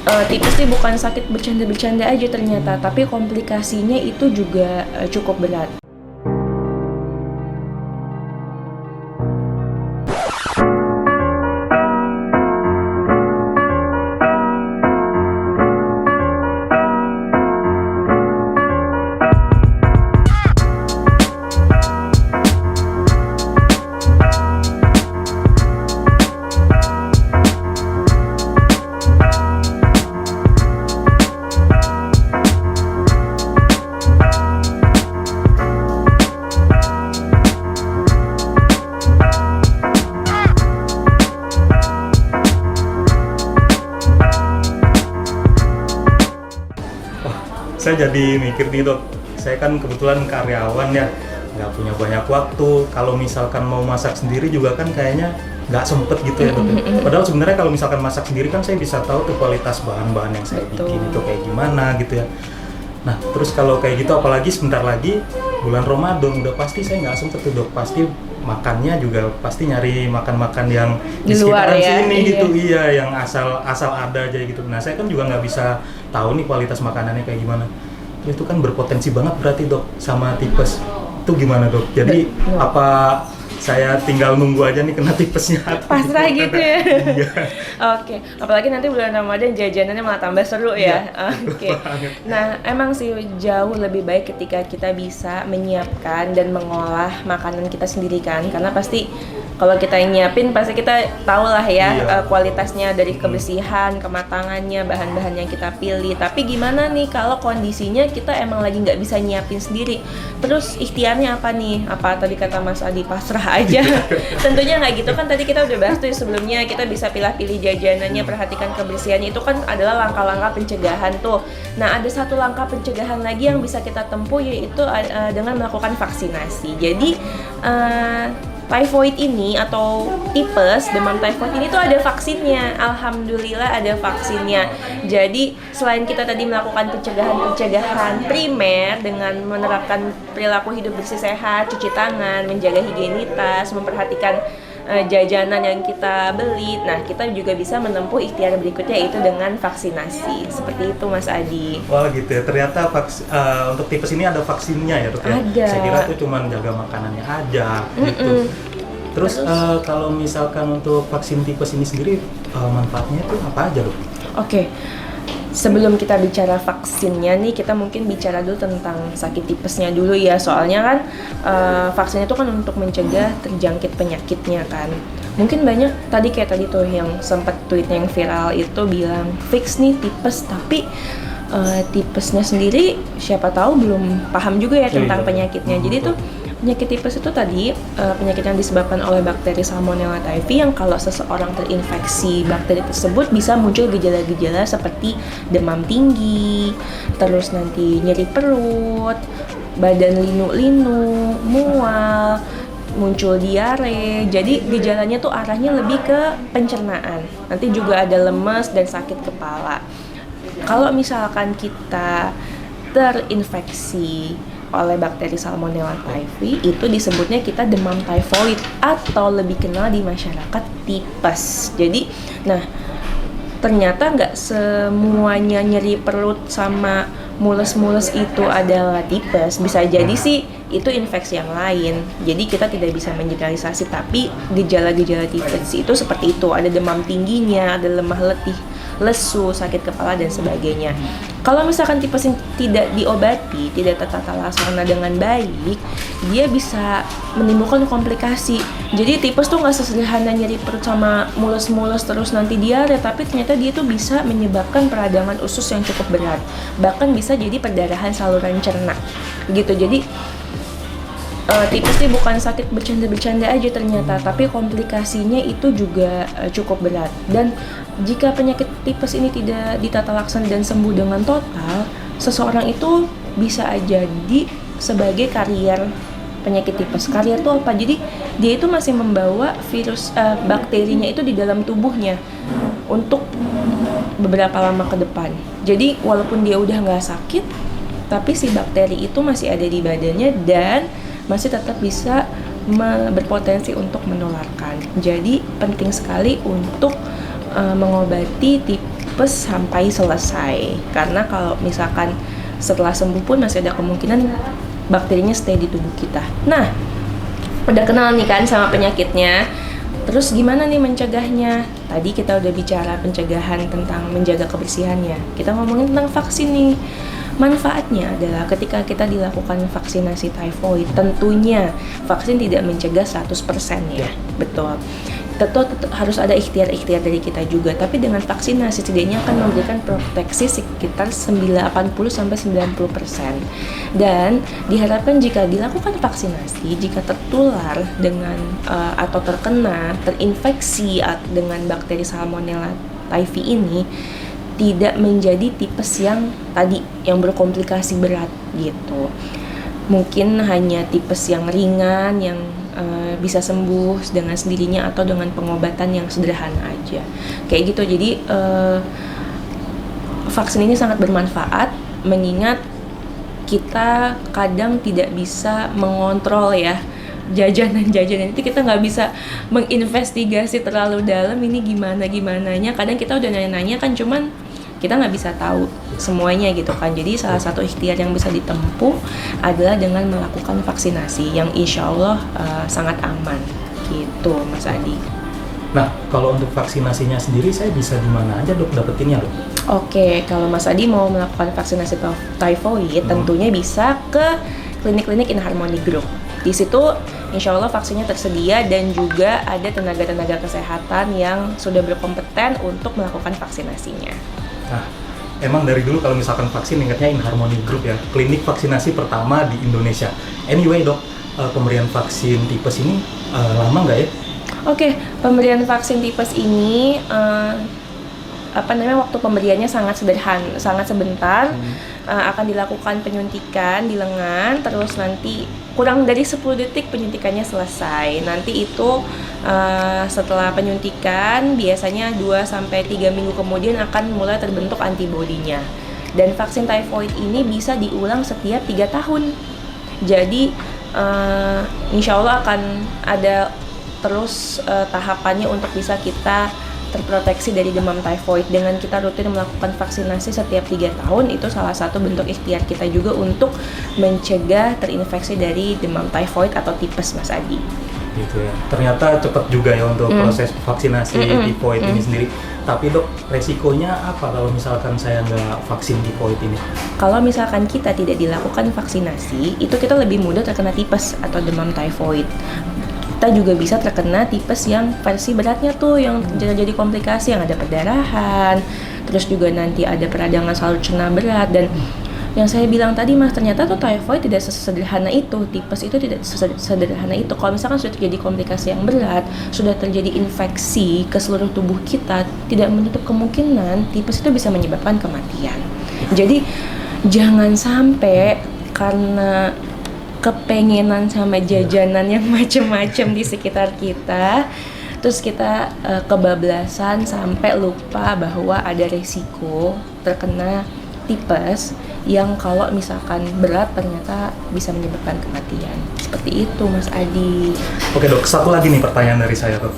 Tipes sih bukan sakit bercanda-bercanda aja ternyata, tapi komplikasinya itu juga cukup berat. Saya jadi mikir nih dok, saya kan kebetulan karyawan ya, nggak punya banyak waktu. Kalau misalkan mau masak sendiri juga kan kayaknya nggak sempet gitu ya dok. Padahal sebenarnya kalau misalkan masak sendiri kan saya bisa tahu tuh kualitas bahan-bahan yang saya bikin itu kayak gimana gitu ya. Nah terus kalau kayak gitu apalagi sebentar lagi bulan Ramadan, udah pasti saya nggak sempet tuh dok, pasti makannya juga pasti nyari makan-makan yang di luar sekitaran ya, sini iya. gitu, iya yang asal ada aja gitu. Nah saya kan juga nggak bisa tahu nih kualitas makanannya kayak gimana. Itu kan berpotensi banget berarti dok sama tipes. Itu gimana dok? Jadi apa saya tinggal nunggu aja nih kena tipesnya? Pasrah gitu ya. Iya. Oke, apalagi nanti bulan Ramadan jajanannya malah tambah seru ya. Oke. Nah, emang sih jauh lebih baik ketika kita bisa menyiapkan dan mengolah makanan kita sendiri kan, karena pasti kalau kita yang nyiapin pasti kita tahu lah ya kualitasnya dari kebersihan, kematangannya, bahan-bahan yang kita pilih. Tapi gimana nih kalau kondisinya kita emang lagi nggak bisa nyiapin sendiri? Terus ikhtiarnya apa nih? Apa tadi kata Mas Adi, pasrah aja? Tentunya nggak gitu kan, tadi kita udah bahas tuh sebelumnya, kita bisa pilih-pilih jajanannya, perhatikan kebersihannya, itu kan adalah langkah-langkah pencegahan tuh. Nah ada satu langkah pencegahan lagi yang bisa kita tempuh, yaitu dengan melakukan vaksinasi. Jadi typhoid ini atau tipes, demam typhoid ini tuh ada vaksinnya. Alhamdulillah ada vaksinnya. Jadi selain kita tadi melakukan pencegahan primer dengan menerapkan perilaku hidup bersih sehat, cuci tangan, menjaga higienitas, memperhatikan jajanan yang kita beli. Nah, kita juga bisa menempuh ikhtiar berikutnya, yaitu dengan vaksinasi. Seperti itu Mas Adi. Wah gitu ya, ternyata untuk tipes ini ada vaksinnya ya dok ya? Ada. Saya kira itu cuma jaga makanannya aja gitu. Terus kalau misalkan untuk vaksin tipes ini sendiri manfaatnya itu apa aja dok? Oke. Sebelum kita bicara vaksinnya nih, kita mungkin bicara dulu tentang sakit tipesnya dulu ya. Soalnya kan vaksin itu kan untuk mencegah terjangkit penyakitnya kan. Mungkin banyak kayak tadi tuh yang sempat tweetnya yang viral itu bilang fix nih tipes, tapi tipesnya sendiri siapa tahu belum paham juga ya tentang penyakitnya. Jadi tuh penyakit tipes itu tadi penyakit yang disebabkan oleh bakteri Salmonella typhi, yang kalau seseorang terinfeksi bakteri tersebut bisa muncul gejala-gejala seperti demam tinggi, terus nanti nyeri perut, badan linu-linu, mual, muncul diare. Jadi gejalanya tuh arahnya lebih ke pencernaan. Nanti juga ada lemes dan sakit kepala. Kalau misalkan kita terinfeksi oleh bakteri Salmonella typhi, itu disebutnya kita demam typhoid atau lebih kenal di masyarakat tipes. Jadi, nah ternyata nggak semuanya nyeri perut sama mules-mules itu adalah tipes. Bisa jadi sih itu infeksi yang lain. Jadi kita tidak bisa mengeneralisasi, tapi gejala-gejala tipes itu seperti itu. Ada demam tingginya, ada lemah letih, lesu, sakit kepala dan sebagainya. Kalau misalkan tipes tidak diobati, tidak tertata laksana dengan baik, dia bisa menimbulkan komplikasi. Jadi tipes tuh nggak sesederhana nyeri perut sama mules-mules terus nanti diare, tapi ternyata dia tuh bisa menyebabkan peradangan usus yang cukup berat. Bahkan bisa jadi perdarahan saluran cerna. Gitu. Jadi tipes sih bukan sakit bercanda-bercanda aja ternyata, tapi komplikasinya itu juga cukup berat. Dan jika penyakit tipes ini tidak ditata laksana dan sembuh dengan total, seseorang itu bisa jadi sebagai karier penyakit tipes. Karier itu apa? Jadi dia itu masih membawa virus bakterinya itu di dalam tubuhnya untuk beberapa lama ke depan. Jadi walaupun dia udah nggak sakit, tapi si bakteri itu masih ada di badannya dan masih tetap bisa berpotensi untuk menularkan. Jadi penting sekali untuk mengobati tipes sampai selesai. Karena kalau misalkan setelah sembuh pun masih ada kemungkinan bakterinya stay di tubuh kita. Nah, udah kenal nih kan sama penyakitnya. Terus gimana nih mencegahnya? Tadi kita udah bicara pencegahan tentang menjaga kebersihannya. Kita ngomongin tentang vaksin nih. Manfaatnya adalah ketika kita dilakukan vaksinasi typhoid, tentunya vaksin tidak mencegah 100% ya. Betul. Tentu harus ada ikhtiar-ikhtiar dari kita juga, tapi dengan vaksinasi setidaknya akan memberikan proteksi sekitar 80-90%. Dan diharapkan jika dilakukan vaksinasi, jika tertular dengan atau terkena, terinfeksi dengan bakteri Salmonella typhi ini, tidak menjadi tipes yang tadi yang berkomplikasi berat gitu. Mungkin hanya tipes yang ringan yang bisa sembuh dengan sendirinya atau dengan pengobatan yang sederhana aja kayak gitu. Jadi vaksin ini sangat bermanfaat mengingat kita kadang tidak bisa mengontrol ya jajanan-jajanan itu, kita nggak bisa menginvestigasi terlalu dalam ini gimananya. Kadang kita udah nanya-nanya kan, cuman kita nggak bisa tahu semuanya gitu kan. Jadi salah satu ikhtiar yang bisa ditempuh adalah dengan melakukan vaksinasi yang insya Allah sangat aman gitu, Mas Adi. Nah, kalau untuk vaksinasinya sendiri saya bisa di mana aja dok dapetinnya dok? Oke, kalau Mas Adi mau melakukan vaksinasi typhoid, tentunya bisa ke klinik-klinik Inharmony Group. Di situ insya Allah vaksinnya tersedia dan juga ada tenaga-tenaga kesehatan yang sudah berkompeten untuk melakukan vaksinasinya. Nah, emang dari dulu kalau misalkan vaksin ingatnya Inharmony Group ya, klinik vaksinasi pertama di Indonesia. Anyway dok, pemberian vaksin tipes ini lama nggak ya? Oke, pemberian vaksin tipes ini waktu pemberiannya sangat sederhana, sangat sebentar. Akan dilakukan penyuntikan di lengan, terus nanti kurang dari 10 detik penyuntikannya selesai. Nanti itu setelah penyuntikan biasanya 2-3 minggu kemudian akan mulai terbentuk antibodinya. Dan vaksin typhoid ini bisa diulang setiap 3 tahun. Jadi insya Allah akan ada terus tahapannya untuk bisa kita terproteksi dari demam typhoid. Dengan kita rutin melakukan vaksinasi setiap 3 tahun, itu salah satu bentuk ikhtiar kita juga untuk mencegah terinfeksi dari demam typhoid atau tipes, Mas Adi. Gitu ya. Ternyata cepat juga ya untuk proses vaksinasi typhoid ini sendiri. Tapi dok, resikonya apa kalau misalkan saya nggak vaksin typhoid ini? Kalau misalkan kita tidak dilakukan vaksinasi, itu kita lebih mudah terkena tipes atau demam typhoid. Kita juga bisa terkena tipes yang versi beratnya tuh, yang jadi komplikasi, yang ada perdarahan, terus juga nanti ada peradangan saluran cerna berat. Dan yang saya bilang tadi Mas, ternyata tuh typhoid tidak sesederhana itu, tipes itu tidak sesederhana itu. Kalau misalkan sudah terjadi komplikasi yang berat, sudah terjadi infeksi ke seluruh tubuh kita, tidak menutup kemungkinan tipes itu bisa menyebabkan kematian. Jadi jangan sampai karena kepengenan sama jajanan yang macem-macem di sekitar kita, terus kita kebablasan sampai lupa bahwa ada resiko terkena tipes yang kalau misalkan berat ternyata bisa menyebabkan kematian. Seperti itu Mas Adi. Oke dok, satu lagi nih pertanyaan dari saya dok.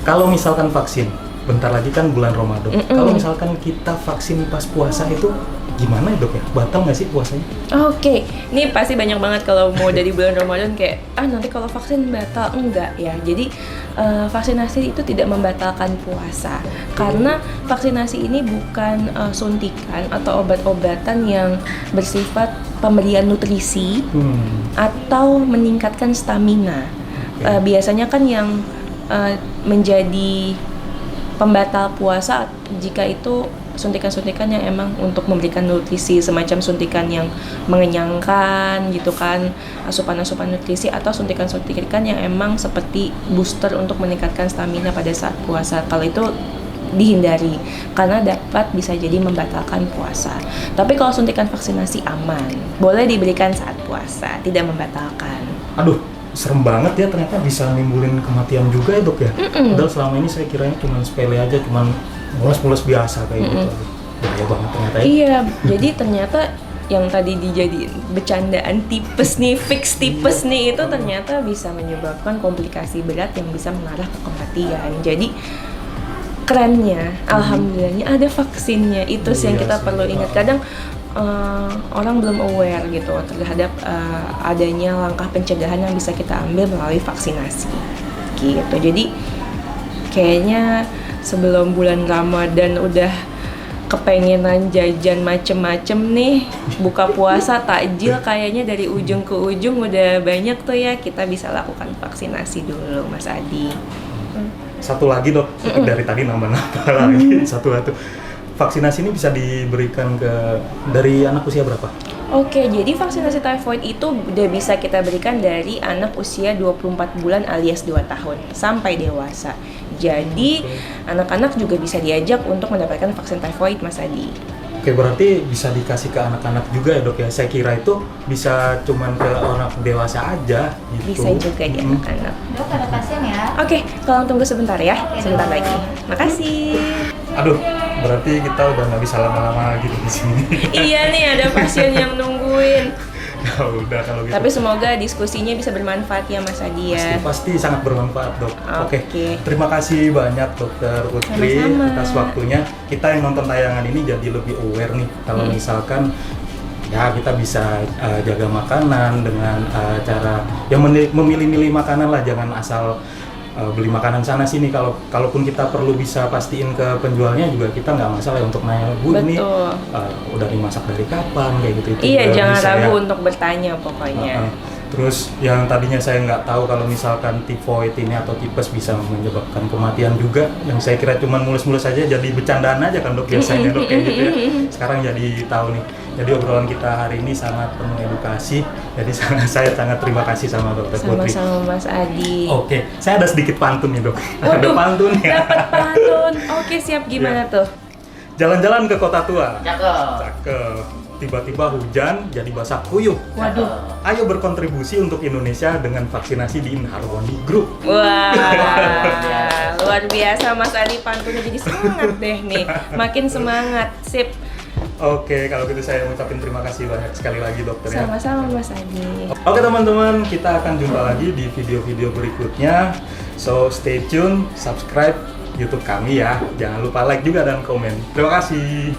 Kalau misalkan vaksin, bentar lagi kan bulan Ramadan. Kalau misalkan kita vaksin pas puasa itu gimana ya dok ya? Batal nggak sih puasanya? Oke, ini pasti banyak banget kalau mau dari bulan Ramadan kayak nanti kalau vaksin batal. Enggak ya, jadi vaksinasi itu tidak membatalkan puasa. Karena vaksinasi ini bukan suntikan atau obat-obatan yang bersifat pemberian nutrisi atau meningkatkan stamina. Biasanya kan yang menjadi pembatal puasa jika itu suntikan-suntikan yang emang untuk memberikan nutrisi, semacam suntikan yang mengenyangkan gitu kan, asupan-asupan nutrisi, atau suntikan-suntikan yang emang seperti booster untuk meningkatkan stamina pada saat puasa. Kalau itu dihindari karena dapat bisa jadi membatalkan puasa. Tapi kalau suntikan vaksinasi aman, boleh diberikan saat puasa, tidak membatalkan. Aduh, serem banget ya, ternyata bisa nimbulin kematian juga ya dok ya. Padahal selama ini saya kiranya cuma sepele aja, cuma mulus-mulus biasa kayak gitu. Bahaya banget ternyata ya. Iya, jadi ternyata yang tadi dijadiin bercandaan tipes nih, fix tipes nih, itu ternyata bisa menyebabkan komplikasi berat yang bisa mengarah ke kematian. Jadi kerennya, alhamdulillahnya ada vaksinnya. Itu sih yang Iya kita sih. perlu ingat. Kadang orang belum aware gitu terhadap adanya langkah pencegahan yang bisa kita ambil melalui vaksinasi gitu. Jadi kayaknya sebelum bulan Ramadan udah kepengenan jajan macem-macem nih, buka puasa takjil kayaknya dari ujung ke ujung udah banyak tuh ya. Kita bisa lakukan vaksinasi dulu, Mas Adi. Satu lagi dok, dari tadi nambah-nambah lagi satu-satu. Vaksinasi ini bisa diberikan dari anak usia berapa? Oke, jadi vaksinasi typhoid itu udah bisa kita berikan dari anak usia 24 bulan alias 2 tahun sampai dewasa. Jadi anak-anak juga bisa diajak untuk mendapatkan vaksin typhoid, Mas Adi. Oke, berarti bisa dikasih ke anak-anak juga ya dok ya? Saya kira itu bisa cuman ke orang dewasa aja gitu. Bisa juga di anak-anak. Dok, ada pasien ya? Oke, tolong tunggu sebentar ya, sebentar lagi. Makasih. Aduh, berarti kita udah nggak bisa lama-lama lagi di sini. Iya nih, ada pasien yang nungguin. Ya udah kalau gitu. Tapi semoga diskusinya bisa bermanfaat ya Mas Adi ya. Pasti sangat bermanfaat dok. Oke. Terima kasih banyak Dokter Putri Sama-sama. atas waktunya. Kita yang nonton tayangan ini jadi lebih aware nih kalau misalkan ya kita bisa jaga makanan dengan cara yang memilih-milih makanan lah, jangan asal beli makanan sana sini. Kalaupun kita perlu bisa pastiin ke penjualnya juga, kita nggak masalah untuk nanya, Bu ini Betul. udah dimasak dari kapan kayak gitu. Iya, juga jangan bisa, ragu ya. untuk bertanya pokoknya. Terus yang tadinya saya nggak tahu kalau misalkan tifoid ini atau tipes bisa menyebabkan kematian juga, yang saya kira cuma mulus-mulus aja jadi bercandaan aja kan dok biasanya dok kayak gitu ya. Sekarang jadi tahu nih. Jadi obrolan kita hari ini sangat penuh edukasi. Jadi saya sangat terima kasih sama Dokter Putri. Sama-sama Mas Adi. Oke, saya ada sedikit pantun nih dok. Ada Waduh, pantun ya. dapat pantun. Oke, siap, gimana tuh? Jalan-jalan ke kota tua. Cakep. Cakep. Tiba-tiba hujan jadi basah kuyup. Waduh. Ayo berkontribusi untuk Indonesia dengan vaksinasi di Inharmoni Group. Wah, luar biasa Mas Adi, pantunnya jadi semangat deh nih. Makin semangat, sip. Oke, kalau gitu saya ucapin terima kasih banyak sekali lagi dokter ya. Sama-sama Mas Adi. Oke teman-teman, kita akan jumpa lagi di video-video berikutnya. So stay tune, subscribe YouTube kami ya. Jangan lupa like juga dan komen. Terima kasih.